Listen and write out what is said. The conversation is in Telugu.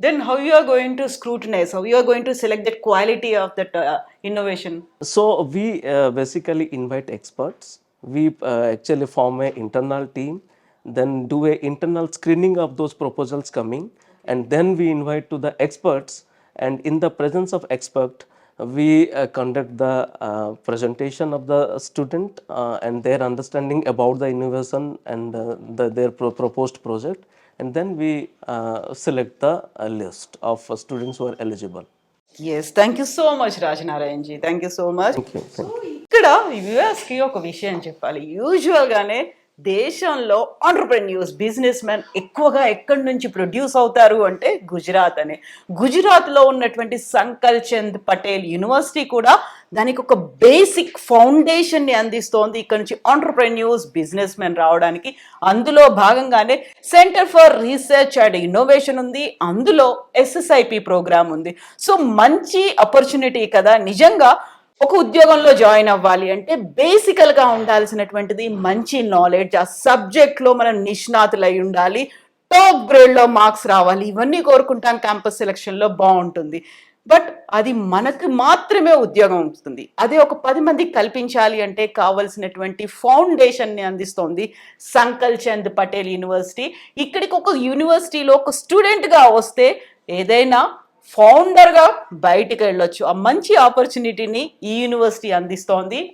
Then how you are going to scrutinize, how you are going to select the quality of that innovation? So we basically invite experts. We actually form a internal team, then do a internal screening of those proposals coming, and then we invite to the experts. And in the presence of expert, we conduct the presentation of the student and their understanding about the innovation and their proposed project, and then we select the list of students who are eligible. Yes, thank you so much Rajnarayan ji, thank you so much. Thank you. So Thank you. ఇక్కడ యుఎస్కి ఒక విషయం చెప్పాలి. యూజువల్గానే దేశంలో ఆంటర్ప్రెన్యూర్స్, బిజినెస్ మ్యాన్ ఎక్కువగా ఎక్కడి నుంచి ప్రొడ్యూస్ అవుతారు అంటే గుజరాత్ అనే. గుజరాత్లో ఉన్నటువంటి సంకల్ చంద్ పటేల్ యూనివర్సిటీ కూడా దానికి ఒక బేసిక్ ఫౌండేషన్ని అందిస్తోంది ఇక్కడ నుంచి ఆంటర్ప్రెన్యూర్స్, బిజినెస్ మెన్ రావడానికి. అందులో భాగంగానే centre for research and innovation ఉంది, అందులో ఎస్ఎస్ఐపి ప్రోగ్రామ్ ఉంది. సో మంచి ఆపర్చునిటీ కదా. నిజంగా ఒక ఉద్యోగంలో జాయిన్ అవ్వాలి అంటే బేసికల్గా ఉండాల్సినటువంటిది మంచి నాలెడ్జ్, ఆ సబ్జెక్ట్లో మనం నిష్ణాతులై ఉండాలి, టాప్ గ్రేడ్లో మార్క్స్ రావాలి, ఇవన్నీ కోరుకుంటాం. క్యాంపస్ సెలక్షన్లో బాగుంటుంది, బట్ అది మనకు మాత్రమే ఉద్యోగం ఉంటుంది. అదే ఒక 10 మందికి కల్పించాలి అంటే కావలసినటువంటి ఫౌండేషన్ని అందిస్తోంది సంకల్ చంద్ పటేల్ యూనివర్సిటీ. ఇక్కడికి ఒక యూనివర్సిటీలో ఒక స్టూడెంట్గా వస్తే ఏదైనా ఫౌండర్గా బయటికి వెళ్ళొచ్చు. ఆ మంచి ఆపర్చునిటీని ఈ యూనివర్సిటీ అందిస్తోంది.